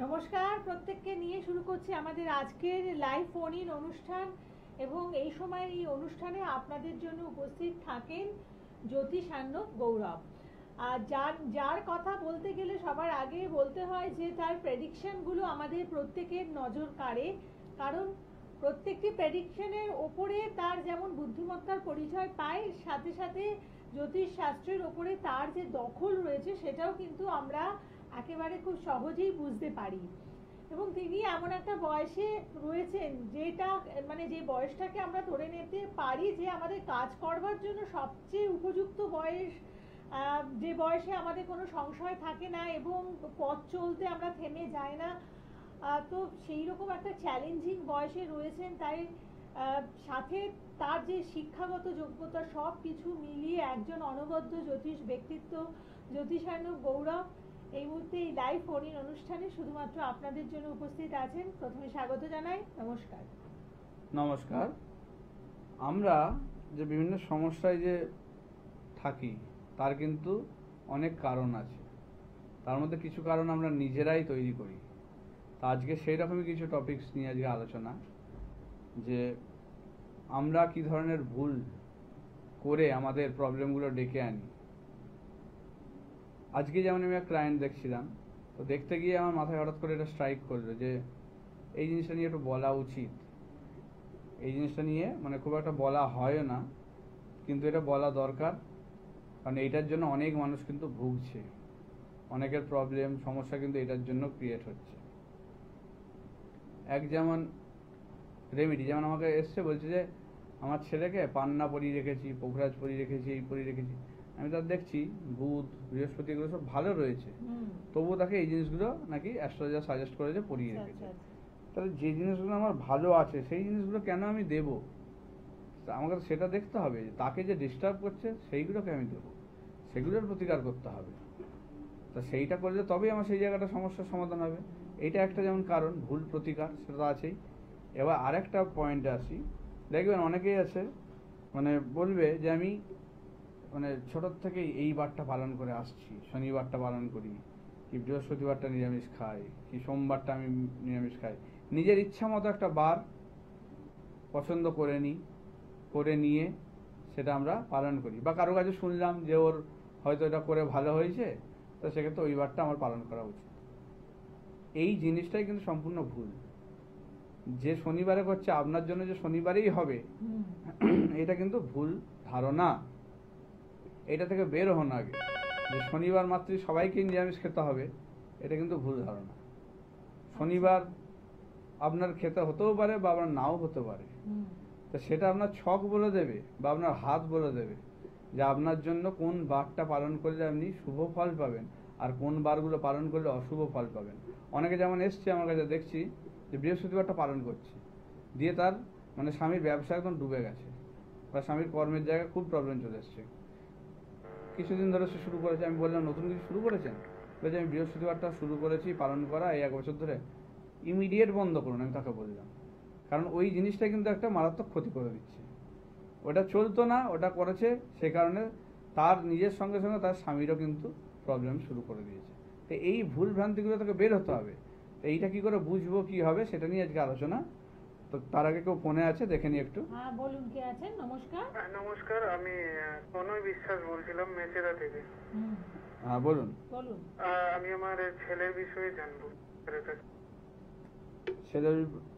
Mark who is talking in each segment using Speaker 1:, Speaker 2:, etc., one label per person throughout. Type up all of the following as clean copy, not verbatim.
Speaker 1: নমস্কার, প্রত্যেককে নিয়ে শুরু করছি আমাদের আজকের লাইভ ফোন ইন অনুষ্ঠান। এবং এই সময় এই অনুষ্ঠানে আপনাদের জন্য উপস্থিত থাকেন জ্যোতিষার্ণব গৌরব। আর যার কথা বলতে গেলে সবার আগে বলতে হয় যে তার প্রেডিকশনগুলো আমাদের প্রত্যেকের নজর কাড়ে। কারণ প্রত্যেকটি প্রেডিকশনের ওপরে তার যেমন বুদ্ধিমত্তার পরিচয় পায়, সাথে সাথে জ্যোতিষ শাস্ত্রের ওপরে তার যে দখল রয়েছে সেটাও কিন্তু আমরা একেবারে খুব সহজেই বুঝতে পারি। এবং তিনি এমন একটা বয়সে রয়েছেন যেটা মানে যে বয়সটাকে আমরা ধরে নিতে পারি যে আমাদের কাজ করবার জন্য সবচেয়ে উপযুক্ত বয়স, যে বয়সে আমাদের কোনো সংশয় থাকে না এবং পথ চলতে আমরা থেমে যাই না। তো সেই রকম একটা চ্যালেঞ্জিং বয়সে রয়েছেন। তাই সাথে তার যে শিক্ষাগত যোগ্যতা সব কিছু মিলিয়ে একজন অনবদ্য জ্যোতিষ ব্যক্তিত্ব জ্যোতিষার্ণব গৌরব এই মুহূর্তে এই লাইভ ফোন ইন অনুষ্ঠানে শুধুমাত্র আপনাদের জন্য উপস্থিত আছেন। প্রথমে স্বাগত জানাই। নমস্কার।
Speaker 2: নমস্কার। আমরা যে বিভিন্ন সমস্যায় যে থাকি তার কিন্তু অনেক কারণ আছে, তার মধ্যে কিছু কারণ আমরা নিজেরাই তৈরি করি। তা আজকে সেই রকমই কিছু টপিকস নিয়ে আজকে আলোচনা, যে আমরা কি ধরনের ভুল করে আমাদের প্রবলেমগুলো ডেকে আনি। আজকে যেমন আমি এক ক্লায়েন্ট দেখছিলাম, তো দেখতে গিয়ে আমার মাথায় হঠাৎ করে এটা স্ট্রাইক করলো যে এই জিনিসটা নিয়ে একটু বলা উচিত। এই জিনিসটা নিয়ে মানে খুব একটা বলা হয় না, কিন্তু এটা বলা দরকার, কারণ এইটার জন্য অনেক মানুষ কিন্তু ভুগছে, অনেকের প্রবলেম সমস্যা কিন্তু এটার জন্য ক্রিয়েট হচ্ছে। এক যেমন রেমেডি, যেমন আমাকে এসছে বলছে যে আমার ছেলেকে পান্না পরিয়ে রেখেছি, পোখরাজ পরিয়ে রেখেছি, এই পরিয়ে রেখেছি। আমি তার দেখছি বুধ বৃহস্পতি এগুলো সব ভালো রয়েছে, তবুও তাকে এই জিনিসগুলো নাকি অ্যাস্ট্রোলজার সাজেস্ট করে যে পরিয়ে রেখেছে। তাহলে যে জিনিসগুলো আমার ভালো আছে সেই জিনিসগুলো কেন আমি দেবো? আমাকে সেটা দেখতে হবে, তাকে যে ডিস্টার্ব করছে সেইগুলোকে আমি দেবো, সেগুলোর প্রতিকার করতে হবে। তা সেইটা করলে তবেই আমার সেই জায়গাটা সমস্যার সমাধান হবে। এইটা একটা যেমন কারণ, ভুল প্রতিকার সেটা তো আছেই। এবার আরেকটা পয়েন্টে আসি। দেখবেন অনেকেই আছে মানে বলবে যে আমি মানে ছোটোর থেকেই এই বারটা পালন করে আসছি, শনিবারটা পালন করি, কি বৃহস্পতিবারটা নিরামিষ খাই, কি সোমবারটা আমি নিরামিষ খাই। নিজের ইচ্ছা মতো একটা বার পছন্দ করে নিয়ে সেটা আমরা পালন করি, বা কারো কাছে শুনলাম যে ওর হয়তো এটা করে ভালো হয়েছে, তো সেক্ষেত্রে ওই বারটা আমার পালন করা উচিত। এই জিনিসটাই কিন্তু সম্পূর্ণ ভুল। যে শনিবারে করছে আপনার জন্য যে শনিবারেই হবে, এটা কিন্তু ভুল ধারণা। এটা থেকে বের হন আগে, যে শনিবার মাত্রই সবাইকে নিরামিষ খেতে হবে, এটা কিন্তু ভুল ধারণা। শনিবার আপনার খেতে হতেও পারে বা আপনার নাও হতে পারে, তো সেটা আপনার ছক বলে দেবে বা আপনার হাত বলে দেবে যে আপনার জন্য কোন বারটা পালন করলে আপনি শুভ ফল পাবেন আর কোন বারগুলো পালন করলে অশুভ ফল পাবেন। অনেকে যেমন এসছে আমার কাছে, দেখছি যে বৃহস্পতিবারটা পালন করছে, দিয়ে তার মানে স্বামীর ব্যবসা একদম ডুবে গেছে বা স্বামীর কর্মের জায়গায় খুব প্রবলেম চলে এসছে। কিছুদিন ধরে সে শুরু করেছে। আমি বললাম নতুন কিছু শুরু করেছেন? বলছে আমি বৃহস্পতিবারটা শুরু করেছি পালন করা এই 1 বছর ধরে। ইমিডিয়েট বন্ধ করুন, আমি তাকে বললাম, কারণ ওই জিনিসটা কিন্তু একটা মারাত্মক ক্ষতি করে দিচ্ছে। ওটা চলতো না, ওটা করেছে, সে কারণে তার নিজের সঙ্গে সঙ্গে তার স্বামীরও কিন্তু প্রবলেম শুরু করে দিয়েছে। তো এই ভুল ভ্রান্তিগুলো তাকে বের হতে হবে। তো এইটা কি করে বুঝবো, কি হবে, সেটা নিয়ে আজকে আলোচনা। তো তার আগে কেউ ফোনে আছে, দেখে নি একটু।
Speaker 1: হ্যাঁ বলুন, কে আছেন? নমস্কার।
Speaker 3: নমস্কার, আমি কনয় বিশ্বাস বলছিলাম মেচেদা থেকে।
Speaker 2: হ্যাঁ বলুন।
Speaker 1: বলুন।
Speaker 3: আমি আমার ছেলের বিষয়ে জানবো।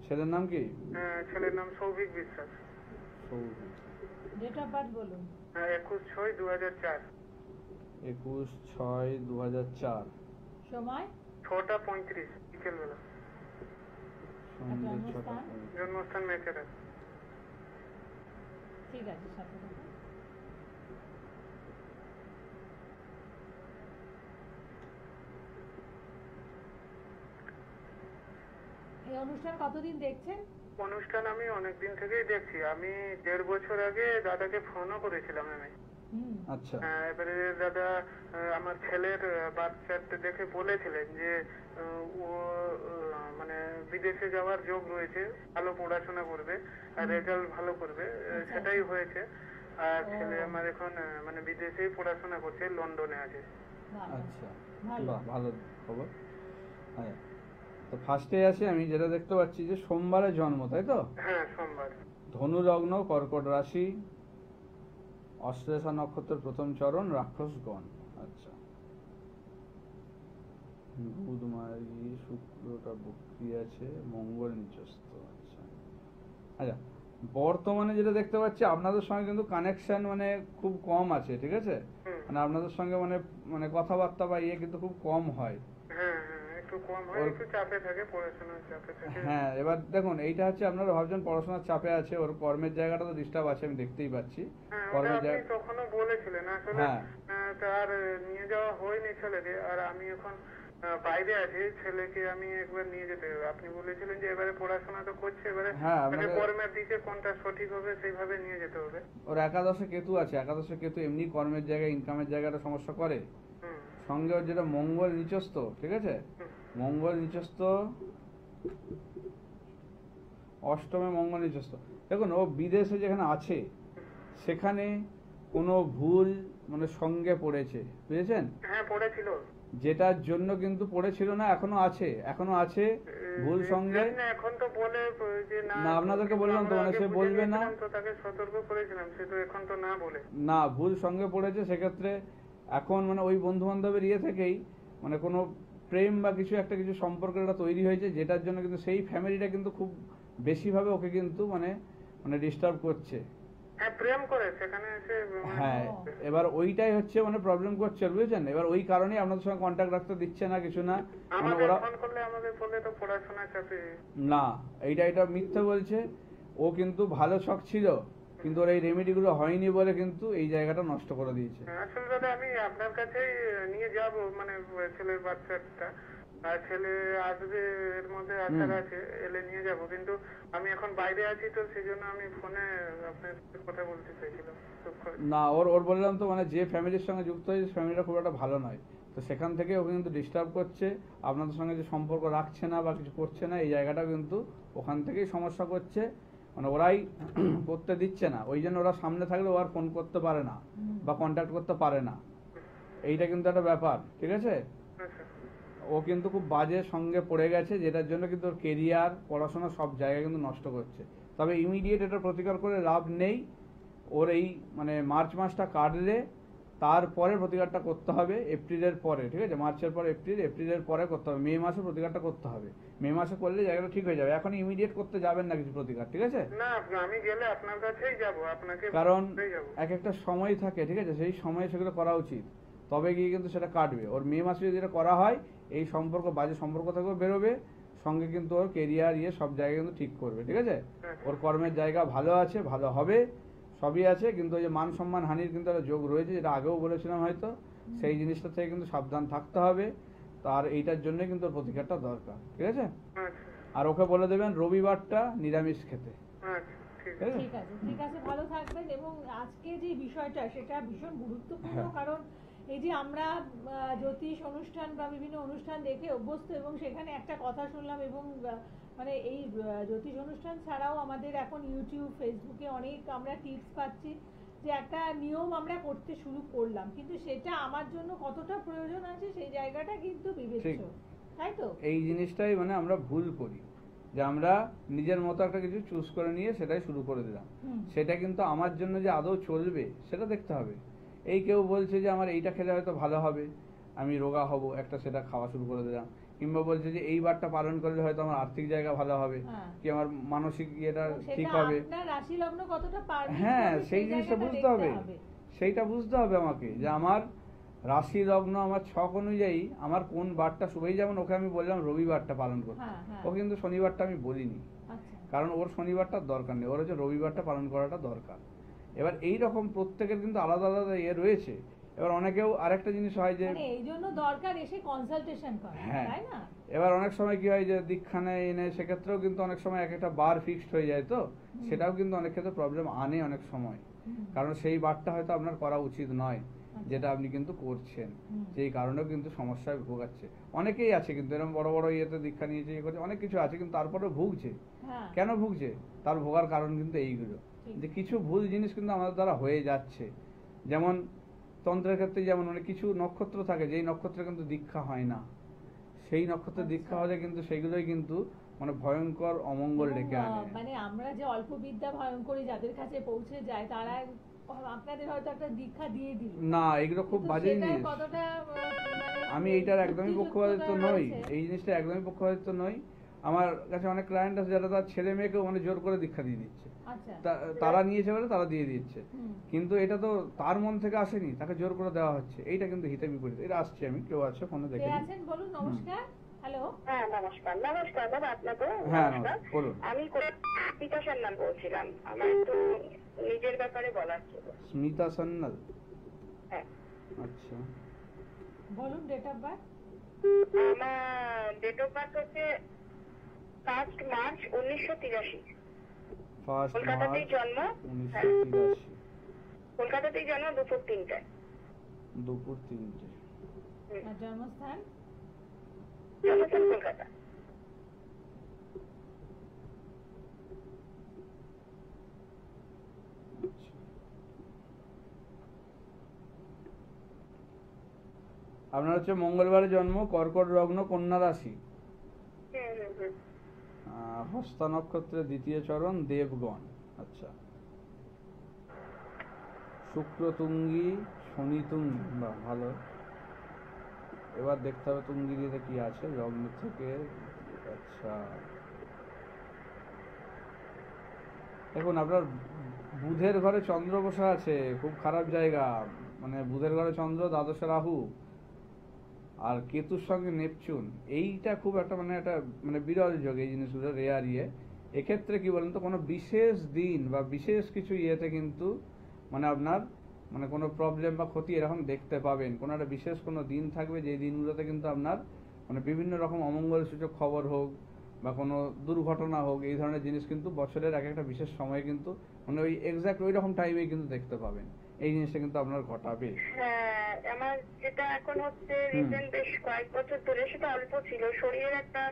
Speaker 2: ছেলের নাম কি?
Speaker 3: ছেলের নাম সৌভিক বিশ্বাস।
Speaker 1: ডেট অফ বার্থ বলুন।
Speaker 3: 21/6/2004।
Speaker 2: 21/6/2004।
Speaker 1: সময়?
Speaker 3: 6:35 বিকেলবেলা। জন্মস্থান মেচেদা।
Speaker 1: ঠিক আছে, সাথে থাকুন। এই অনুষ্ঠান কতদিন দেখছেন?
Speaker 3: অনুষ্ঠান আমি অনেকদিন থেকেই দেখছি। আমি 1.5 বছর আগে দাদাকে ফোনও করেছিলাম আমি।
Speaker 2: আচ্ছা।
Speaker 3: এবারে দাদা আমার ছেলের বাচ্চাটা দেখে বলেছিলেন যে ও মানে বিদেশে যাওয়ার যোগ রয়েছে, ভালো পড়াশোনা করবে আর রেজাল্ট ভালো করবে, সেটাই হয়েছে। আর ছেলে আমার এখন মানে বিদেশেই পড়াশোনা করছে, লন্ডনে আছে।
Speaker 2: আচ্ছা, বাহ, ভালো খবর। হ্যাঁ, তো ফার্স্টে আসি, আমি যেটা দেখতে পাচ্ছি যে সোমবারে জন্ম, তাই তো?
Speaker 3: হ্যাঁ, সোমবার।
Speaker 2: ধনু লগ্ন, কর্কট রাশি, অশ্লেষা নক্ষত্রের প্রথম চরণ, রাক্ষসগণ। আচ্ছা, বুধ মার্গী, শুক্রটা বক্রি আছে, মঙ্গল নিচস্থ। আচ্ছা আচ্ছা, বর্তমানে যেটা দেখতে পাচ্ছি আপনাদের সঙ্গে কিন্তু কানেকশন মানে খুব কম আছে, ঠিক আছে?
Speaker 3: হুম।
Speaker 2: মানে আপনাদের সঙ্গে মানে মানে কথাবার্তা বা ইয়ে কিন্তু খুব কম হয়।
Speaker 3: হ্যাঁ, একটু কম হয়, একটু চাপে থাকে, পড়াশোনার চাপে থাকে।
Speaker 2: হ্যাঁ, এবার দেখুন এইটা হচ্ছে আপনারা ভাবছেন পড়াশোনার চাপে আছে, ওর কর্মের জায়গাটা তো ডিস্টার্ব আছে, আমি দেখতেই পাচ্ছি।
Speaker 3: হ্যাঁ, ওটা
Speaker 2: কর্মের
Speaker 3: আপনি
Speaker 2: জায়গা,
Speaker 3: তখনও বলেছিলেন আসলে।
Speaker 2: হ্যাঁ
Speaker 3: তার নিয়ে যাওয়া হয়নি ছেলেকে, আর আমি এখন বাইরে আছি, ছেলেকে আমি একবার নিয়ে যেতে হবে। আপনি বলেছিলেন যে এবারে পড়াশোনা তো করছে, এবারে
Speaker 2: হ্যাঁ,
Speaker 3: তাকে
Speaker 2: আপনাকে
Speaker 3: কর্মের দিকে কোনটা সঠিক হবে সেইভাবে নিয়ে যেতে হবে।
Speaker 2: ওর একাদশে কেতু আছে, একাদশে কেতু এমনি কর্মের জায়গায় ইনকামের জায়গাটা সমস্যা করে।
Speaker 3: হুম।
Speaker 2: সঙ্গে ওর যেটা মঙ্গল নিচস্থ, ঠিক আছে?
Speaker 3: হুম।
Speaker 2: মঙ্গল নিচস্থ, অষ্টমে মঙ্গল নিচস্থ। দেখুন ও বিদেশে যেখানে আছে সেখানে কোনো ভুল মানে সঙ্গে পড়েছে, বুঝেছেন?
Speaker 3: হ্যাঁ, পড়েছিল।
Speaker 2: যেটার জন্য কিন্তু পড়েছিল না, এখনো আছে ভুল সঙ্গে।
Speaker 3: জানি না, এখন তো বলে যে
Speaker 2: না, আপনাদেরকে বললাম তো,
Speaker 3: আমরা
Speaker 2: মানে
Speaker 3: আগে
Speaker 2: সে
Speaker 3: বুঝে
Speaker 2: বলবে না।
Speaker 3: নিয়েছিলাম, তো তাকে সতর্ক করেছিলাম, সে তো এখন তো না বলে।
Speaker 2: না, ভুল সঙ্গে পড়েছে, সেক্ষেত্রে এখন মানে ওই বন্ধু বান্ধবের ইয়ে থেকেই মানে কোনো প্রেম বা কিছু একটা কিছু সম্পর্কটা তৈরি হয়েছে, যেটার জন্য কিন্তু সেই ফ্যামিলিটা কিন্তু খুব বেশিভাবে ওকে কিন্তু মানে মানে ডিস্টার্ব করছে।
Speaker 3: হ্যাঁ, প্রেম করে সেখানে এসে
Speaker 2: হ্যাঁ, এবার ওইটাই হচ্ছে মানে প্রবলেম করছে, বুঝেছেন? এবার ওই কারণেই আপনাদের সঙ্গে কন্ট্যাক্ট রাখতে দিচ্ছে না, কিছু না, মানে
Speaker 3: আমাদের
Speaker 2: ওরা
Speaker 3: ফোন করলে আমাদের বলে তো পড়াশোনা চাপে।
Speaker 2: না, এটা মিথ্যে বলছে। ও কিন্তু ভালো শখ ছিল, কিন্তু ওর এই রেমেডিগুলো হয়নি বলে কিন্তু এই জায়গাটা নষ্ট করে দিয়েছে।
Speaker 3: আসলে দাদা আমি আপনার কাছেই নিয়ে যাব, মানে ছেলের বাচ্চাটা, আর ছেলে আসবে এর মধ্যে আসার আছে, এলে নিয়ে যাব। কিন্তু আমি এখন বাইরে আছি, তো সেই জন্য আমি ফোনে আপনার সাথে কথা বলতে চাইছিলাম।
Speaker 2: না, ওর বললাম তো, মানে যে ফ্যামিলির সঙ্গে যুক্ত হয়েছে ফ্যামিলিটা খুব একটা ভালো নয়, তো সেখান থেকে ওকে কিন্তু ডিস্টার্ব করছে। আপনাদের সঙ্গে যে সম্পর্ক রাখছে না বা কিছু করছে না, এই জায়গাটা কিন্তু ওখান থেকেই সমস্যা করছে, মানে ওরাই করতে দিচ্ছে না। ওই জন্য ওরা সামনে থাকলে ও আর ফোন করতে পারে না বা কন্ট্যাক্ট করতে পারে না, এইটা কিন্তু একটা ব্যাপার, ঠিক আছে?
Speaker 3: আচ্ছা।
Speaker 2: ও কিন্তু খুব বাজে সঙ্গে পড়ে গেছে, যেটার জন্য কিন্তু ওর কেরিয়ার, পড়াশোনা সব জায়গায় কিন্তু নষ্ট করছে। তবে ইমিডিয়েট এটা প্রতিকার করে লাভ নেই। ওর এই মানে মার্চ মাসটা কাটলে তারপরে প্রতিকারটা করতে হবে, এপ্রিলের পরে, ঠিক আছে? মার্চের পরে এপ্রিলের পরে করতে হবে, মে মাসে প্রতিকারটা করতে হবে। মে মাসে করলে জায়গাটা ঠিক হয়ে যাবে। এখন ইমিডিয়েট করতে যাবেন না কিছু প্রতিকার, ঠিক আছে?
Speaker 3: না, আমি গেলে আপনার কাছেই যাব, আপনাকে
Speaker 2: কারণ
Speaker 3: বলেই যাব।
Speaker 2: এক একটা সময় থাকে, ঠিক আছে? সেই সময়ে সেগুলো করা উচিত, তবে গিয়ে কিন্তু সেটা কাটবে। ওর মে মাসে যদি এটা করা হয়, এই সম্পর্ক, বাজে সম্পর্ক থেকেও বেরোবে, সঙ্গে কিন্তু ওর কেরিয়ার ইয়ে সব জায়গায় কিন্তু ঠিক করবে, ঠিক আছে? ওর কর্মের জায়গা ভালো আছে, ভালো হবে, সবই আছে, কিন্তু ওই যে মান সম্মান হানির কিন্তু একটা যোগ রয়েছে, যেটা আগেও বলেছিলাম হয়তো। সেই জিনিসটা থেকে কিন্তু সাবধান থাকতে হবে, তার এইটার জন্য কিন্তু ওর প্রতিকারটা দরকার, ঠিক আছে?
Speaker 3: আচ্ছা,
Speaker 2: আর ওকে বলে দেবেন রবিবারটা নিরামিষ খেতে,
Speaker 3: আচ্ছা, ঠিক
Speaker 2: ঠিক
Speaker 3: আছে।
Speaker 2: আছে?
Speaker 1: ঠিক আছে, ভালো থাকবেন। এবং আজকে যে বিষয়টা সেটা ভীষণ গুরুত্বপূর্ণ,
Speaker 2: হ্যাঁ।
Speaker 1: কারণ এই যে আমরা জ্যোতিষ অনুষ্ঠান বা বিভিন্ন অনুষ্ঠান দেখে অভ্যস্ত, এবং সেখানে একটা কথা শুনলাম, এবং মানে এই জ্যোতিষ অনুষ্ঠান ছাড়াও আমাদের এখন ইউটিউব, ফেসবুকে অনেক আমরা টিপস পাচ্ছি, যে একটা নিয়ম আমরা করতে শুরু করলাম, কিন্তু সেটা আমার জন্য কতটা প্রয়োজন আছে সেই জায়গাটা কিন্তু বিবেচ্য,
Speaker 2: ঠিক।
Speaker 1: তাই তো?
Speaker 2: এই জিনিসটাই মানে আমরা ভুল করি, যে আমরা নিজের মতো একটা কিছু চুজ করে নিয়ে সেটাই শুরু করে দিলাম।
Speaker 1: হুম।
Speaker 2: সেটা কিন্তু আমার জন্য যে আদৌ চলবে সেটা দেখতে হবে। এই কেউ বলছে যে আমার এইটা খেলে হয়তো ভালো হবে, আমি রোগা হব, একটা সেটা খাওয়া শুরু করে দিলাম। কিংবা বলছে যে এই বারটা পালন করলে হয়তো আমার আর্থিক জায়গা ভালো হবে,
Speaker 1: হ্যাঁ।
Speaker 2: কি আমার মানসিক ইয়েটা
Speaker 1: এবং
Speaker 2: ঠিক
Speaker 1: সেটা
Speaker 2: হবে।
Speaker 1: আপনার রাশি লগ্ন কতটা পারমিট
Speaker 2: হ্যাঁ,
Speaker 1: করবে
Speaker 2: সেই জিনিসটা
Speaker 1: জায়গাটা
Speaker 2: বুঝতে
Speaker 1: দেখতে
Speaker 2: হবে, সেইটা বুঝতে হবে আমাকে, যে আমার রাশি লগ্ন, আমার ছক অনুযায়ী আমার কোন বারটা শুভ। এই যেমন ওকে আমি বললাম রবিবারটা পালন করতে,
Speaker 1: হ্যাঁ, হ্যাঁ।
Speaker 2: ও কিন্তু শনিবারটা আমি বলিনি,
Speaker 1: আচ্ছা।
Speaker 2: কারণ ওর শনিবারটার দরকার নেই, ওর হচ্ছে রবিবারটা পালন করাটা দরকার। এবার এই রকম প্রত্যেকের কিন্তু আলাদা আলাদা ইয়ে রয়েছে। এবার অনেকেও আরেকটা জিনিস হয় যে
Speaker 1: মানে এই জন্য দরকার এসে কনসালটেশন করা,
Speaker 2: হ্যাঁ,
Speaker 1: তাই না?
Speaker 2: এবার অনেক সময় কি হয় যে দীক্ষা নেয় এনে, সেক্ষেত্রেও কিন্তু অনেক সময় এক একটা বার ফিক্সড হয়ে যায়, তো সেটাও কিন্তু অনেক ক্ষেত্রে প্রবলেম আনে অনেক সময়, কারণ সেই বারটা হয়তো আপনার করা উচিত নয়, যেটা আপনি কিন্তু করছেন, যেই কারণেও কিন্তু সমস্যায় ভোগাচ্ছে। অনেকেই আছে কিন্তু এরকম বড় বড় ইয়েতে দীক্ষা নিয়েছে, ইয়ে করছে, অনেক কিছু আছে, কিন্তু তারপরেও ভুগছে।
Speaker 1: হ্যাঁ।
Speaker 2: কেন ভুগছে? তার ভোগার কারণ কিন্তু এইগুলো, যে কিছু ভুল জিনিস কিন্তু আমাদের দ্বারা হয়ে যাচ্ছে। যেমন তন্ত্রের ক্ষেত্রে যেমন মানে কিছু নক্ষত্র থাকে, যেই নক্ষত্রে কিন্তু দীক্ষা হয় না, সেই নক্ষত্রে দীক্ষা হলে কিন্তু সেগুলোই কিন্তু মানে ভয়ঙ্কর অমঙ্গল
Speaker 1: এবং,
Speaker 2: ডেকে আনে।
Speaker 1: মানে আমরা যে অল্প বিদ্যা ভয়ঙ্করী যাদের কাছে পৌঁছে যায় তারা আপনাদের হয়তো একটা দীক্ষা দিয়ে দিল,
Speaker 2: না, এগুলো খুব
Speaker 1: কিন্তু
Speaker 2: বাজে
Speaker 1: সেটার
Speaker 2: জিনিস।
Speaker 1: কতটা মানে
Speaker 2: আমি এইটার একদমই পক্ষপাতিত্ব
Speaker 1: যুক্তিযুক্ততা
Speaker 2: নই,
Speaker 1: রয়েছে?
Speaker 2: এই জিনিসটা একদমই পক্ষপাতিত্ব নই। আমার কাছে অনেক ক্লায়েন্ট আছে যারা তার ছেলে মেয়েকেও মানে জোর করে দীক্ষা দিয়ে দিচ্ছে।
Speaker 1: আচ্ছা।
Speaker 2: তারা নিয়েছে বলে তারা দিয়ে দিচ্ছে,
Speaker 1: হুম।
Speaker 2: কিন্তু এটা তো তার মন থেকে আসেনি, তাকে জোর করে দেওয়া হচ্ছে। এইটা কিন্তু হিতে বিপরীত। এটা আসছে, আমি কেউ আছে ফোনে
Speaker 1: কে
Speaker 2: দেখে নিই।
Speaker 1: আছেন বলুন? নমস্কার। হ্যালো।
Speaker 4: হ্যাঁ নমস্কার। নমস্কার দাদা, আপনাকে
Speaker 2: হ্যাঁ,
Speaker 4: নমস্কার।
Speaker 2: বলুন।
Speaker 4: আমি স্মিতা সান্যাল বলছিলাম, আমার একটু নিজের ব্যাপারে বলার ছিল।
Speaker 2: স্মিতা সান্যাল,
Speaker 4: হ্যাঁ,
Speaker 2: আচ্ছা।
Speaker 1: বলুন ডেট অফ বার্থ।
Speaker 4: আমার ডেট অফ বার্থ হচ্ছে 1 মার্চ 1983।
Speaker 2: 1
Speaker 4: কলকাতাতেই
Speaker 2: মার্চ
Speaker 4: জন্ম।
Speaker 2: 1983,
Speaker 4: কলকাতাতেই জন্ম, দুপুর 3টায়।
Speaker 2: দুপুর 3টে।
Speaker 1: আর জন্মস্থান?
Speaker 4: জন্মস্থান কলকাতা।
Speaker 2: আচ্ছা। আপনার হচ্ছে মঙ্গলবারে জন্ম, কর্কট লগ্ন, কন্যা রাশি, হস্তা নক্ষত্রের দ্বিতীয় চরণ, দেবগণ। আচ্ছা। শুক্র তুঙ্গি, শনি তুঙ্গি, বাহ ভালো। এবার দেখতে হবে তুঙ্গিতে কি আছে লগ্ন থেকে। আচ্ছা, দেখুন আপনার বুধের ঘরে চন্দ্র বসে আছে, খুব খারাপ জায়গা। মানে বুধের ঘরে চন্দ্র, দ্বাদশে রাহু, আর কেতুর সঙ্গে নেপচুন। এইটা খুব একটা মানে একটা মানে বিরল যোগ, এই জিনিসগুলো রেয়ার ইয়ে। এক্ষেত্রে কি বলেন তো, কোনো বিশেষ দিন বা বিশেষ কিছু ইয়েতে কিন্তু মানে আপনার মানে কোনো প্রবলেম বা ক্ষতি এরকম দেখতে পাবেন। কোনো একটা বিশেষ কোনো দিন থাকবে, যে দিনগুলোতে কিন্তু আপনার মানে বিভিন্ন রকম অমঙ্গল সূচক খবর হোক বা কোনো দুর্ঘটনা হোক, এই ধরনের জিনিস কিন্তু বছরের এক একটা বিশেষ সময়ে কিন্তু মানে ওই এক্সাক্ট ওই রকম টাইমে কিন্তু দেখতে পাবেন। এই জিনিসটা কিন্তু আপনার ঘটাবে।
Speaker 4: হ্যাঁ, আমার যেটা এখন হচ্ছে রিসেন্ট বেশ কয়েক বছর ধরে, সেটা অল্প ছিল, শরীরের একটা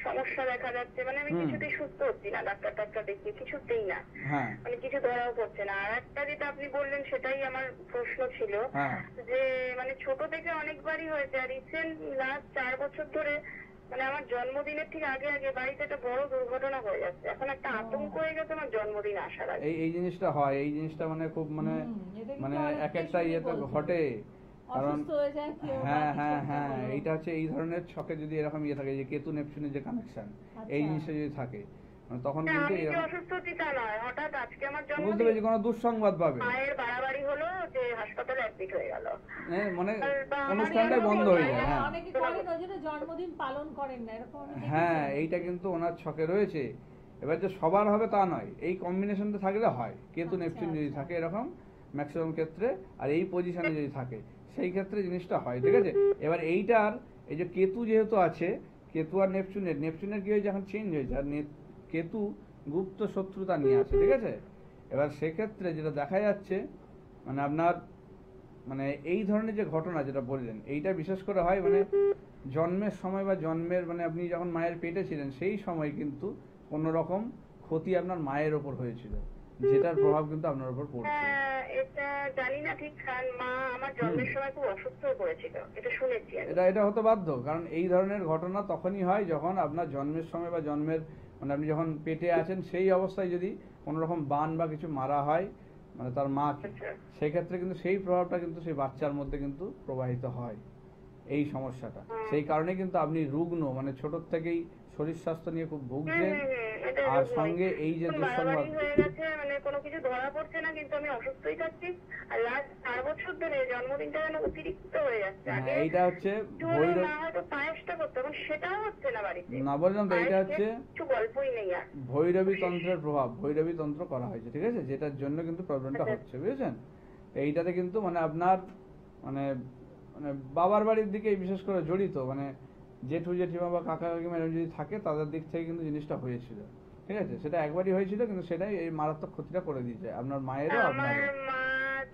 Speaker 4: সমস্যা দেখা যাচ্ছে। মানে আমি কিছুতেই সুস্থ হচ্ছি না, ডাক্তার টাক্তার দেখিয়ে কিছুতেই না,
Speaker 2: হ্যাঁ,
Speaker 4: মানে কিছু ধরাও পড়ছে না। আর একটা যেটা আপনি বললেন সেটাই আমার প্রশ্ন ছিল,
Speaker 2: হ্যাঁ।
Speaker 4: যে মানে ছোট থেকে অনেকবারই হয়েছে, আর রিসেন্ট লাস্ট 4 বছর ধরে মানে আমার জন্মদিনের ঠিক আগে আগে বাড়িতে একটা বড় দুর্ঘটনা হয়ে যাচ্ছে। এখন একটা আতঙ্ক হয়ে গেছে আমার জন্মদিন আসার আগে।
Speaker 2: এই জিনিসটা হয়, এই জিনিসটা মানে খুব মানে
Speaker 1: এটা কিন্তু
Speaker 2: মানে
Speaker 1: অনেকটাই
Speaker 2: এক একটা
Speaker 1: শুনি
Speaker 2: ইয়েতে
Speaker 1: বলতে।
Speaker 2: ঘটে। কারণ
Speaker 1: অসুস্থ হয়ে যায় কেউ বা
Speaker 2: হ্যাঁ
Speaker 1: কিছু
Speaker 2: হ্যাঁ
Speaker 1: একটা
Speaker 2: হ্যাঁ,
Speaker 1: হলো।
Speaker 2: এইটা হচ্ছে এই ধরনের ছকে যদি এরকম ইয়ে থাকে, যে কেতু নেপচুনের যে কানেকশন,
Speaker 1: আচ্ছা।
Speaker 2: এই জিনিসটা যদি থাকে মানে তখন
Speaker 4: না,
Speaker 2: কিন্তু
Speaker 4: আমি যে
Speaker 2: এরকম
Speaker 4: অসুস্থ হচ্ছি তা নয়, হঠাৎ আজকে আমার
Speaker 2: বুঝতে
Speaker 4: জন্মদিন,
Speaker 2: পেরেছি, কোনো দুঃসংবাদ পাবে।
Speaker 4: মায়ের বাড়াবাড়ি হলো যে হাসপাতালে অ্যাডমিট হয়ে গেল।
Speaker 2: হ্যাঁ, মানে
Speaker 4: বা আমার
Speaker 2: অনুষ্ঠানটাই
Speaker 4: এরকম
Speaker 2: বন্ধ হয়ে যায়।
Speaker 1: হ্যাঁ,
Speaker 2: হ্যাঁ
Speaker 1: অনেকে করেন ওই জন্য জন্মদিন পালন করেন না, এরকম আমি দেখেছি।
Speaker 2: হ্যাঁ, এইটা কিন্তু ওনার ছকে রয়েছে। এবার যে সবার হবে তা নয়, এই কম্বিনেশনটা থাকলে হয়। কেতু
Speaker 1: আচ্ছা,
Speaker 2: নেপচুন যদি
Speaker 1: আচ্ছা।
Speaker 2: থাকে এরকম ম্যাক্সিমাম ক্ষেত্রে, আর এই পজিশনে যদি থাকে সেই ক্ষেত্রে জিনিসটা হয়, ঠিক আছে। এবার এইটার এই যে কেতু যেহেতু আছে, কেতু আর নেপচুনের কি হয়েছে, এখন চেঞ্জ হয়েছে, আর কেতু গুপ্ত শত্রুতা নিয়ে আছে, ঠিক আছে। এবার সেক্ষেত্রে যেটা দেখা যাচ্ছে মানে আপনার মানে এই ধরনের যে ঘটনা যেটা বললেন, এইটা বিশেষ করে হয় মানে জন্মের সময় বা জন্মের মানে আপনি যখন মায়ের পেটে ছিলেন সেই সময় কিন্তু কোনো রকম ক্ষতি আপনার মায়ের ওপর হয়েছিল, যেটার প্রভাব কিন্তু আপনার উপর পড়ছে।
Speaker 4: হ্যাঁ, এটা জানি না ঠিক, কারণ মা আমার জন্মের সময় খুব অসুস্থ হয়ে পড়েছিল, এটা শুনেছি আমি।
Speaker 2: এটা হতে বাধ্য, কারণ এই ধরনের ঘটনা তখনই হয় যখন আপনার জন্মের সময় বা জন্মের মানে আপনি যখন পেটে আছেন সেই অবস্থায় যদি কোনো রকম বান বা কিছু মারা হয় মানে তার মাকে,
Speaker 4: আচ্ছা।
Speaker 2: সেক্ষেত্রে কিন্তু সেই প্রভাবটা কিন্তু সেই বাচ্চার মধ্যে কিন্তু প্রবাহিত হয় এই সমস্যাটা। সেই কারণে কিন্তু আপনি রুগ্ন মানে ছোট থেকেই শরীর স্বাস্থ্য নিয়ে খুব ভুগছেন,
Speaker 4: এটা
Speaker 2: আর
Speaker 4: এরকম
Speaker 2: সঙ্গে
Speaker 4: হয়।
Speaker 2: এই যে
Speaker 4: এখন
Speaker 2: দুঃসংবাদ।
Speaker 4: বাড়াবাড়ি হয়ে গেছে, মানে কোনো কিছু ধরা পড়ছে না, কিন্তু আমি অসুস্থই থাকছি। আর লাস্ট 4 বছর ধরে জন্মদিনটা যেন অতিরিক্ত হয়ে যাচ্ছে।
Speaker 2: হ্যাঁ,
Speaker 4: আগে
Speaker 2: এইটা হচ্ছে
Speaker 4: একটু হলেও
Speaker 2: ভৈরব,
Speaker 4: মা হয়তো পায়েসটা করতো, এখন সেটাও হচ্ছে না বাড়িতে।
Speaker 2: না বললাম তো, এইটা
Speaker 4: পায়েস
Speaker 2: হচ্ছে
Speaker 4: খেয়ে কিছু গল্পই নেই আর।
Speaker 2: ভৈরবী তন্ত্রের প্রভাব, ভৈরবী তন্ত্র করা হয়েছে, ঠিক আছে, যেটার জন্য কিন্তু প্রবলেমটা
Speaker 4: আচ্ছা।
Speaker 2: হচ্ছে, বুঝেছেন। এইটাতে কিন্তু মানে আপনার মানে মানে বাবার বাড়ির দিকে বিশেষ করে জড়িত, মানে জেঠু জেঠিমা বা কাকা কাকিমা এরকম যদি থাকে তাদের দিক থেকে কিন্তু জিনিসটা হয়েছিল, ঠিক আছে। সেটা একবারই হয়েছিল, কিন্তু সেটাই এই মারাত্মক ক্ষতিটা করে দিয়েছে আপনার মায়েরও
Speaker 4: আমার
Speaker 2: আপনারও।
Speaker 4: মা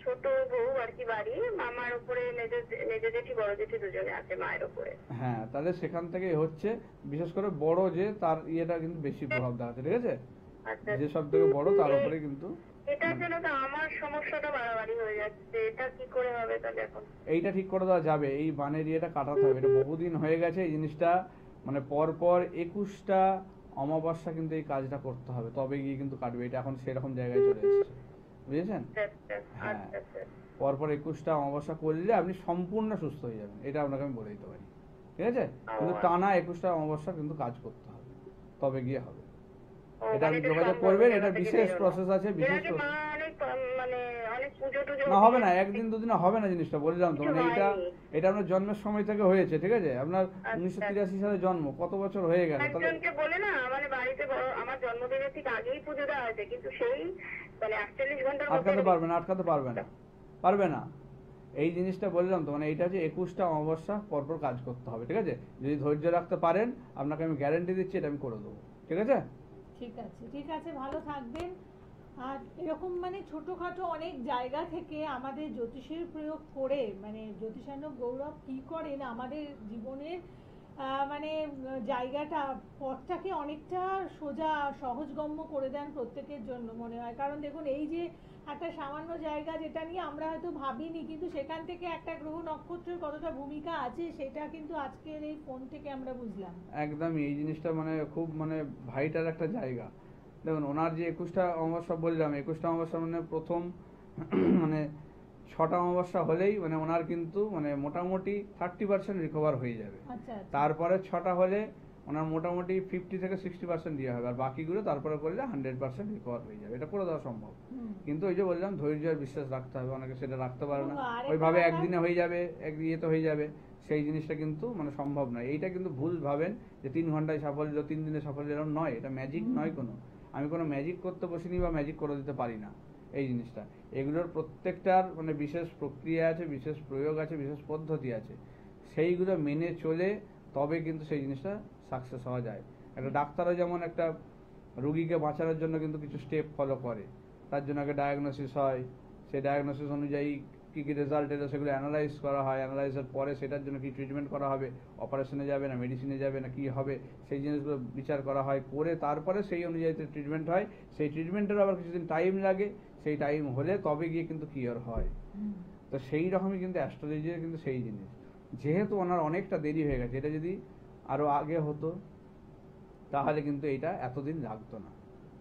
Speaker 4: ছোট বউ আর কি বাড়ি, মামার উপরে মেজ জেঠি বড় জেঠি দুজনে আছে মায়ের উপরে।
Speaker 2: হ্যাঁ, তাহলে সেখান থেকে হচ্ছে বিশেষ করে বড় যে তার ইয়েটা কিন্তু বেশি প্রভাব দেখাচ্ছে, ঠিক আছে।
Speaker 4: আচ্ছা।
Speaker 2: যে সব থেকে বড় তার উপরে কিন্তু
Speaker 4: এটার জন্য তো আমার সমস্যাটা বাড়াবাড়ি হয়ে যাচ্ছে, এটা কি করে হবে তাহলে এখন?
Speaker 2: এইটা ঠিক করে দেওয়া যাবে, এই বানের ইয়েটা কাটাতে হবে, এটা বহুদিন হয়ে গেছে এই জিনিসটা, মানে পরপর 21টা অমাবস্যা কিন্তু এই কাজটা করতে হবে, তবে গিয়ে কিন্তু কাটবে, এটা এখন সেরকম জায়গায় চলে এসেছে, বুঝেছেন? হ্যাঁ, পরপর 21টা অমাবস্যা করলে আপনি সম্পূর্ণ সুস্থ হয়ে যাবেন, এটা আপনাকে আমি বলে দিতে পারি, ঠিক আছে? কিন্তু টানা 21টা অমাবস্যা কিন্তু কাজ করতে হবে, তবে গিয়ে হবে। এটা আপনি যোগাযোগ করবেন, এটা বিশেষ প্রসেস আছে, বিশেষ না হবে না, একদিন দুদিনে হবে না জিনিসটা, বললাম তো, মানে এটা আপনার জন্মের সময় থেকে হয়েছে, ঠিক আছে? আপনার 1983 সালে জন্ম, কত বছর হয়ে গেল তাহলে?
Speaker 4: একজনকে বলে না, মানে বাড়িতে আমার জন্মদিনের ঠিক আগেই পুজো দেওয়া হয়েছে, কিন্তু সেই মানে 48 ঘন্টার
Speaker 2: আটকাতে পারবে না, আটকাতে পারবে না, পারবে না। এই জিনিসটা বললাম তো, মানে এইটা হচ্ছে 21টা অমাবস্যা পরপর কাজ করতে হবে, ঠিক আছে? যদি ধৈর্য রাখতে পারেন, আপনাকে আমি গ্যারান্টি দিচ্ছি এটা আমি করে দেবো, ঠিক আছে?
Speaker 1: ঠিক আছে, ঠিক আছে, ভালো থাকবেন। আর এরকম মানে ছোটখাটো অনেক জায়গা থেকে আমাদের জ্যোতিষের প্রয়োগ করে, মানে জ্যোতিষানক গৌরব কি করেন আমাদের জীবনের মানে জায়গাটা, পথটাকে অনেকটা সোজা সহজগম্য করে দেন প্রত্যেকের জন্য মনে হয়। কারণ দেখুন, এই যে একটা সামান্য জায়গা যেটা নিয়ে আমরা হয়তো ভাবিনি, কিন্তু সেখান থেকে একটা গ্রহ নক্ষত্রের কতটা ভূমিকা আছে সেটা কিন্তু আজকের এই ফোন থেকে আমরা বুঝলাম।
Speaker 2: একদমই, এই জিনিসটা মানে খুব মানে ভাইটাল একটা জায়গা। দেখুন, ওনার যে 21টা অমাবস্যা বললাম, 21টা অমাবস্যা মানে প্রথম মানে 6টা অমাবস্যা হলেই মানে ওনার কিন্তু মানে মোটামুটি 30% রিকভার হয়ে যাবে। তারপরে 6টা হলে ওনার মোটামুটি 50 থেকে 60% দিয়ে হবে, আর বাকিগুলো তারপরে করলে 100% রিকভার হয়ে যাবে, এটা করে দেওয়া সম্ভব। কিন্তু ওই যে বললাম, ধৈর্য আর বিশ্বাস রাখতে হবে, অনেকে সেটা রাখতে পারে না, ওইভাবে একদিনে হয়ে যাবে, এক ইয়েতে হয়ে যাবে, সেই জিনিসটা কিন্তু মানে সম্ভব নয়। এইটা কিন্তু ভুল ভাবেন যে 3 ঘন্টায় সাফল্য, 3 দিনে সাফল্য, এরকম নয়, এটা ম্যাজিক নয় কোনো। আমি কোনো ম্যাজিক করতে বসিনি বা ম্যাজিক করে দিতে পারি না এই জিনিসটা। এগুলোর প্রত্যেকটার মানে বিশেষ প্রক্রিয়া আছে, বিশেষ প্রয়োগ আছে, বিশেষ পদ্ধতি আছে, সেইগুলো মেনে চলে তবে কিন্তু সেই জিনিসটা সাকসেস হওয়া যায়। একটা ডাক্তারও যেমন একটা রুগীকে বাঁচানোর জন্য কিন্তু কিছু স্টেপ ফলো করে, তার জন্য আগে ডায়াগনোসিস হয়, সেই ডায়াগনোসিস অনুযায়ী কী কী রেজাল্ট এলো সেগুলো অ্যানালাইজ করা হয়, অ্যানালাইজের পরে সেটার জন্য কি ট্রিটমেন্ট করা হবে, অপারেশনে যাবে না মেডিসিনে যাবে না কি হবে, সেই জিনিসগুলো বিচার করা হয়, করে তারপরে সেই অনুযায়ী ট্রিটমেন্ট হয়। সেই ট্রিটমেন্টের আবার কিছুদিন টাইম লাগে, সেই টাইম হলে তবে গিয়ে কিন্তু কিওর হয়। তো সেই রকমই কিন্তু অ্যাস্ট্রোলজির কিন্তু সেই জিনিস। যেহেতু ওনার অনেকটা দেরি হয়ে গেছে, এটা যদি আরও আগে হতো তাহলে কিন্তু এইটা এতদিন লাগতো না,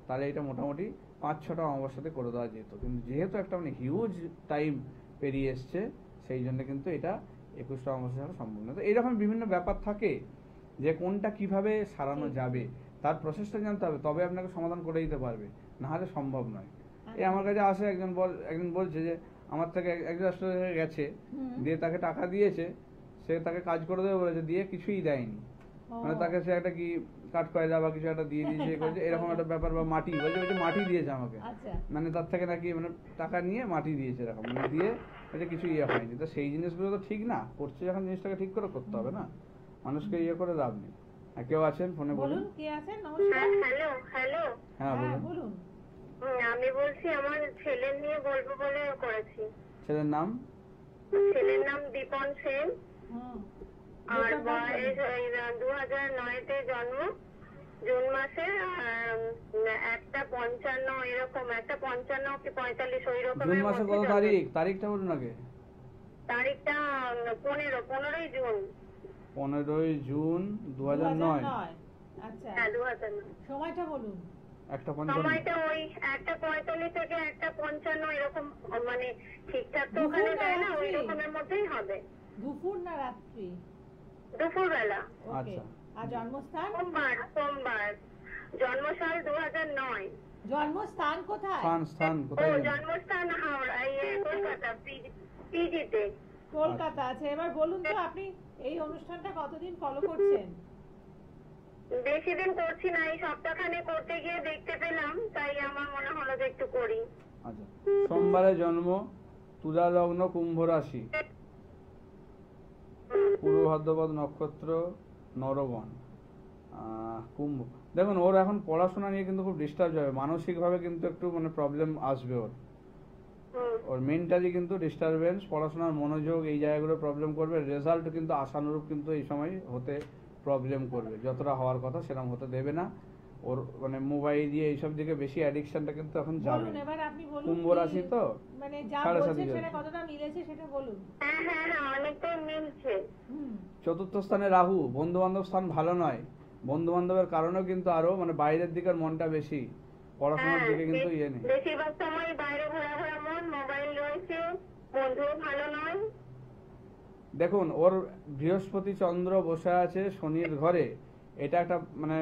Speaker 2: তাহলে এটা মোটামুটি 5-6টা অমাবস্যাতে করে দেওয়া যেত। কিন্তু যেহেতু একটা মানে হিউজ টাইম পেরিয়ে এসছে, সেই জন্য কিন্তু এটা 21টা অমাবস্যা ছাড়া সম্ভব না। তো এইরকম বিভিন্ন ব্যাপার থাকে যে কোনটা কিভাবে সারানো যাবে, তার প্রসেসটা জানতে হবে, তবে আপনাকে সমাধান করে দিতে পারবে, না হলে সম্ভব নয়। এই আমার কাছে আসে একজন বলছে যে আমার থেকে একজন অ্যাস্ট্রোলজার গেছে, দিয়ে তাকে টাকা দিয়েছে, সে তাকে কাজ করে দেবে বলেছে, দিয়ে কিছুই দেয়নি, মানে তাকে সে একটা কি কাঠ কয়লা বা কিছু একটা দিয়ে দিয়েছে, করেছে এরকম একটা ব্যাপার, বা মাটি বলছে, মাটি দিয়েছে আমাকে, মানে তার থেকে নাকি মানে টাকা নিয়ে মাটি দিয়েছে, এরকম মানে দিয়ে কিছু ইয়ে হয়নি। তো সেই জিনিসগুলো তো ঠিক না, করছে যখন জিনিসটাকে ঠিক করে করতে হবে না, মানুষকে ইয়ে করে লাভ নেই। কেউ আছেন ফোনে? বলুন, কে আছেন? নমস্কার।
Speaker 4: হ্যালো হ্যালো,
Speaker 2: হ্যাঁ বলুন।
Speaker 4: আমি বলছি আমার ছেলের নিয়ে বলবো বলে করেছি।
Speaker 2: ছেলের নাম?
Speaker 4: ছেলের নাম দীপন সেন, আর বয়স 2009-তে জন্ম, জুন মাসে, 1:55 এরকম, 1:55 কি 45 ওই রকম।
Speaker 2: জুন মাসে কত তারিখ? তারিখটা বলুন আগে।
Speaker 4: তারিখটা 15ই জুন।
Speaker 2: 15ই জুন 2009।
Speaker 1: আচ্ছা,
Speaker 4: হ্যাঁ 2009।
Speaker 1: সময়টা বলুন।
Speaker 4: সময়টা ওই 1:45 থেকে 1:55 এরকম, মানে ঠিকঠাক তো ওখানে দেয় না, ওই রকমের মধ্যেই হবে।
Speaker 1: দুপুর না রাত্রি?
Speaker 4: দুপুর বেলা।
Speaker 2: আচ্ছা।
Speaker 1: আর জন্মস্থান?
Speaker 4: সোমবার। জন্মসাল 2009।
Speaker 1: জন্মস্থান কোথায়?
Speaker 2: স্থান কোথায়?
Speaker 4: জন্মস্থান হাওড়া, কলকাতা, পিজিতে।
Speaker 1: কলকাতা। আচ্ছা, এবার বলুন তো, আপনি এই অনুষ্ঠানটা কতদিন ফলো করছেন?
Speaker 4: বেশি দিন করছি না, এই সপ্তাহখানে করতে গিয়ে দেখতে পেলাম, তাই আমার মনে হলো যে একটু করি।
Speaker 2: আচ্ছা, সোমবারে জন্ম, তুলা লগ্ন, কুম্ভ রাশি, পূর্ব ভাদ্রপদ নক্ষত্র, নরগণ, কুম্ভ। দেখুন, ওর এখন পড়াশোনা নিয়ে কিন্তু খুব ডিস্টার্ব যাবে, মানসিকভাবে কিন্তু একটু মানে প্রবলেম আসবে ওর মেন্টালি কিন্তু ডিস্টারবেন্স, পড়াশোনার মনোযোগ এই জায়গাগুলো প্রবলেম করবে, রেজাল্ট কিন্তু আশানুরূপ কিন্তু এই সময় হতে প্রবলেম করবে, যতটা হওয়ার কথা সেরকম হতে দেবে না। ওর মানে মোবাইল দিয়ে এইসব দিকে বেশি অ্যাডিকশনটা কিন্তু এখন যাবে।
Speaker 1: বলুন এবার আপনি বলুন
Speaker 2: কুম্ভ
Speaker 1: কি,
Speaker 2: রাশি তো
Speaker 1: মানে যা
Speaker 2: 7.5
Speaker 1: বলছেন
Speaker 2: জ্বলছে।
Speaker 1: সেটা কতটা মিলেছে সেটা বলুন।
Speaker 4: হ্যাঁ হ্যাঁ হ্যাঁ, অনেকটাই মিলছে।
Speaker 1: হুম,
Speaker 2: চতুর্থ স্থানে রাহু, বন্ধু বান্ধব স্থান ভালো নয়, বন্ধু বান্ধবের কারণেও কিন্তু আরো মানে বাইরের দিকের মনটা বেশি, পড়াশোনার
Speaker 4: হ্যাঁ,
Speaker 2: দিকে কিন্তু ইয়ে নেই।
Speaker 4: বেশিরভাগ সময় বাইরে ঘোরা ঘোরা মন, মোবাইল রয়েছে, বন্ধুও ভালো নয়।
Speaker 2: দেখুন ওর বৃহস্পতি চন্দ্র বসে আছে শনির ঘরে, এটা একটা মানে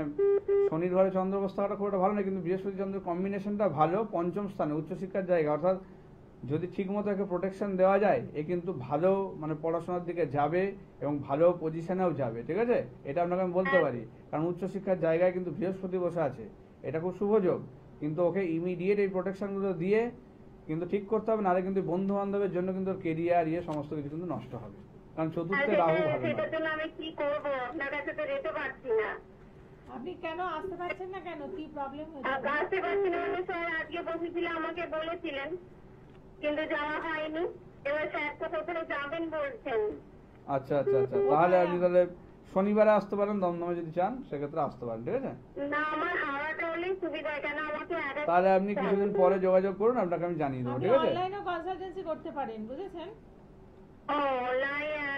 Speaker 2: শনির ঘরে চন্দ্র বসে থাকাটা খুব একটা ভালো নয়, কিন্তু বৃহস্পতি চন্দ্রের কম্বিনেশনটা ভালো। পঞ্চম স্থানে উচ্চশিক্ষার জায়গা, অর্থাৎ যদি ঠিক মতো একে প্রোটেকশন দেওয়া যায় এ কিন্তু ভালো মানে পড়াশোনার দিকে যাবে এবং ভালো পজিশনেও যাবে, ঠিক আছে, এটা আপনাকে আমি বলতে পারি। কারণ উচ্চশিক্ষার জায়গায় কিন্তু বৃহস্পতি বসে আছে, এটা খুব শুভ যোগ। কিন্তু ওকে ইমিডিয়েট এই প্রোটেকশনগুলো দিয়ে কিন্তু ঠিক করতে হবে, নাহলে কিন্তু বন্ধু বান্ধবের জন্য কিন্তু কেরিয়ার সমস্ত কিছু কিন্তু নষ্ট হবে, কারণ চতুর্থে রাহু ভালো
Speaker 4: সেটার
Speaker 2: নয়।
Speaker 4: জন্য আমি কি করবো? আপনার কাছে তো যেতে পারছি না।
Speaker 1: আপনি কেন আসতে পারছেন না, কেন কি প্রবলেম হয়েছে?
Speaker 4: আসতে পারছি না মানে স্যার আজকে বসেছিলেন, আমাকে বলেছিলেন, কিন্তু যাওয়া হয়নি। এবার স্যার তো কোথাও যাবেন বলছেন।
Speaker 2: আচ্ছা আচ্ছা আচ্ছা, তাহলে আপনি তাহলে শনিবারে আসতে পারেন, দমদমে যদি চান সেক্ষেত্রে আসতে পারেন, ঠিক আছে।
Speaker 4: না, আমার হাওড়াটা হলেই সুবিধা, কেন আমাকে
Speaker 2: তাহলে আপনি কিছুদিন পরে যোগাযোগ করুন, আপনাকে আমি জানিয়ে দেবো,
Speaker 1: আপনি
Speaker 2: ঠিক আছে।
Speaker 1: অনলাইনেও কনসালটেন্সি করতে পারেন, বুঝেছেন?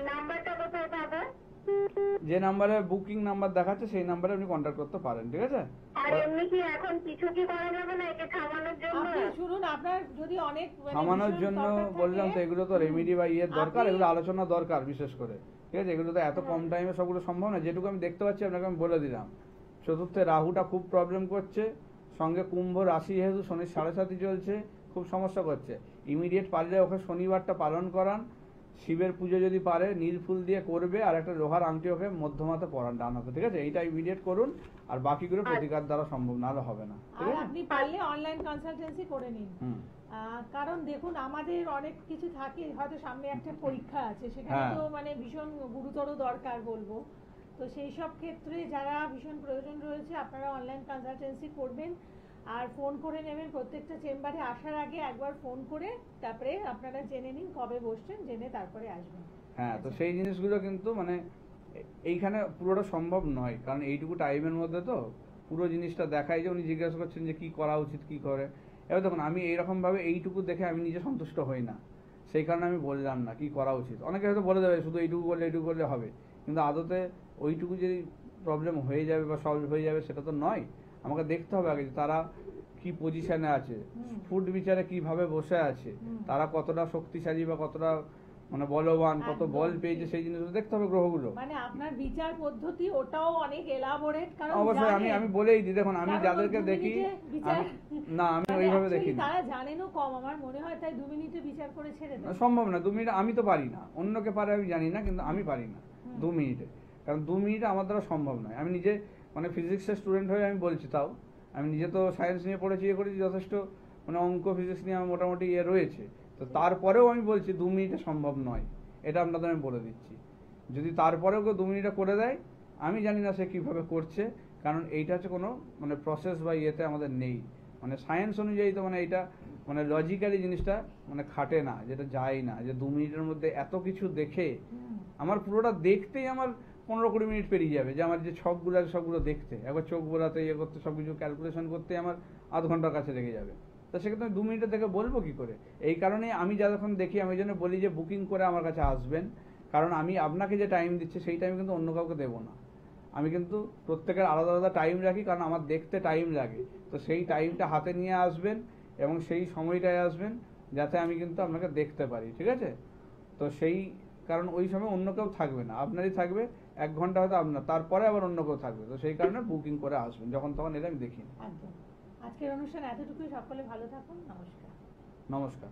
Speaker 4: নাম্বারটা কোথায় পাবো?
Speaker 2: যে নাম্বারে বুকিং নাম্বার দেখাচ্ছে সেই নাম্বারে আপনি কন্ট্যাক্ট করতে পারেন, ঠিক আছে।
Speaker 4: আর এমনি কি এখন কিছু কি করা যাবে না একে থামানোর জন্য?
Speaker 1: আপনি শুনুন, আপনার যদি অনেক মানে
Speaker 2: থামানোর
Speaker 1: ভীষণ
Speaker 2: জন্য
Speaker 1: দরকার থাকে,
Speaker 2: বললাম তো এগুলো তো রেমেডি বা ইয়ের দরকার,
Speaker 1: আপনি-
Speaker 2: এগুলো আলোচনা দরকার বিশেষ করে, ঠিক আছে। এগুলো তো এত কম টাইমে সবগুলো সম্ভব না, যেটুকু আমি দেখতে পাচ্ছি আপনাকে আমি বলে দিলাম। চতুর্থে রাহুটা খুব প্রবলেম করছে, সঙ্গে কুম্ভ রাশি যেহেতু শনির 7.5 চলছে, খুব সমস্যা করছে। ইমিডিয়েট পারলে ওকে শনিবারটা পালন করান, শিবের পুজো যদি পারে নীল ফুল দিয়ে করবে, আর একটা লোহার আংটি ওকে মধ্যমাতে পরান ডান হাতে, ঠিক আছে। এইটা ইমিডিয়েট করুন, আর বাকিগুলো প্রতিকার দ্বারা সম্ভব, নাহলে হবে না, ঠিক
Speaker 1: আর
Speaker 2: আছে।
Speaker 1: আপনি পারলে অনলাইন কনসালটেন্সি করে নিন।
Speaker 2: হুম।
Speaker 1: কারণ দেখুন আমাদের অনেক কিছু থাকে, হয়তো সামনে একটা পরীক্ষা আছে, সেখানে
Speaker 2: হ্যাঁ।
Speaker 1: তো মানে ভীষণ গুরুতর দরকার বলবো, তো সেই সব ক্ষেত্রে যারা ভীষণ প্রয়োজন রয়েছে আপনারা অনলাইন কনসালটেন্সি করবেন। আর ফোন করে নেবেন, প্রত্যেকটা চেম্বারে আসার আগে একবার ফোন করে তারপরে আপনারা জেনে নিন কবে বসছেন, জেনে তারপরে আসবেন।
Speaker 2: হ্যাঁ, তো সেই জিনিসগুলো কিন্তু মানে এইখানে পুরোটা সম্ভব নয়, কারণ এইটুকু টাইমের মধ্যে তো পুরো জিনিসটা দেখাই, যে উনি জিজ্ঞাসা করছেন যে কি করা উচিত কি করে। এবার দেখুন আমি এইরকম ভাবে এইটুকু দেখে আমি নিজে সন্তুষ্ট হই না, সেই কারণে আমি বললাম না কি করা উচিত। অনেকে হয়তো বলে দেবে শুধু এইটুকু করলে হবে, কিন্তু আদতে ওইটুকু যদি প্রবলেম হয়ে যাবে বা সলভ হয়ে যাবে সেটা তো নয়। আমাকে দেখতে হবে আগে যে তারা কি পজিশনে আছে, ফুড বিচারে কিভাবে বসে আছে, তারা কতটা শক্তিশালী বা কতটা মানে বলবান, কত বল পেয়েছে, সেই জিনিসগুলো দেখতে হবে গ্রহগুলো।
Speaker 1: মানে আপনার বিচার পদ্ধতি ওটাও অনেক এলাবোরেট, কারণ
Speaker 2: অবশ্যই
Speaker 1: জানেন-
Speaker 2: আমি বলেই দিই, দেখুন আমি
Speaker 1: কারণ
Speaker 2: যাদেরকে
Speaker 1: 2
Speaker 2: দেখি
Speaker 1: মিনিটে বিচার-
Speaker 2: না আমি
Speaker 1: মানে
Speaker 2: ওইভাবে
Speaker 1: actually
Speaker 2: দেখি না,
Speaker 1: তারা জানেনও কম আমার মনে হয়, তাই 2 মিনিটে বিচার করে ছেড়ে দেয়।
Speaker 2: সম্ভব না 2 মিনিট, আমি তো পারি না, অন্যকে পারে আমি জানি না, কিন্তু আমি পারি না 2 মিনিটে, কারণ 2 মিনিটে আমার দ্বারা সম্ভব নয়। আমি নিজে মানে ফিজিক্সের স্টুডেন্ট হয়ে আমি বলছি, তাও আমি নিজে তো সায়েন্স নিয়ে পড়েছি, করেছি যথেষ্ট, মানে অঙ্ক ফিজিক্স নিয়ে আমার মোটামুটি রয়েছে, তো তারপরেও আমি বলছি 2 মিনিটে সম্ভব নয়, এটা আপনাদের আমি বলে দিচ্ছি। যদি তারপরেও কেউ 2 মিনিটে করে দেয়, আমি জানি না সে কিভাবে করছে, কারণ এইটা হচ্ছে কোনো মানে প্রসেস বা ইয়েতে আমাদের নেই, মানে সায়েন্স অনুযায়ী তো মানে এইটা মানে লজিক্যালি জিনিসটা মানে খাটে না, যেটা যায় না, যে 2 মিনিটের মধ্যে এত কিছু দেখে আমার পুরোটা দেখতেই আমার 15-20 মিনিট পেরিয়ে যাবে, যে আমার যে ছকগুলো আছে সবগুলো দেখতে, একবার চোখ বোলাতে করতে সবকিছু ক্যালকুলেশন করতে আমার আধ ঘন্টার কাছে লেগে যাবে। তো সেক্ষেত্রে 2 মিনিটের দেখে বলবো কি করে? এই কারণেই আমি যখন দেখি আমি জন্য বলি যে বুকিং করে আমার কাছে আসবেন, কারণ আমি আপনাকে যে টাইম দিচ্ছি সেই টাইম কিন্তু অন্য কাউকে দেবো না। আমি কিন্তু প্রত্যেকের আলাদা আলাদা টাইম রাখি, কারণ আমার দেখতে টাইম লাগে, তো সেই টাইমটা হাতে নিয়ে আসবেন এবং সেই সময়টায় আসবেন যাতে আমি কিন্তু আপনাকে দেখতে পারি, ঠিক আছে। তো সেই কারণ ওই সময় অন্য কেউ থাকবে না, আপনারই থাকবে 1 ঘন্টা হয়তো আপনার, তারপরে আবার অন্য কেউ থাকবে, তো সেই কারণে বুকিং করে আসবেন, যখন তখন এটা আমি দেখি।
Speaker 1: একদম। আজকের অনুষ্ঠান এতটুকুই, সকলে ভালো থাকুন, নমস্কার।
Speaker 2: নমস্কার।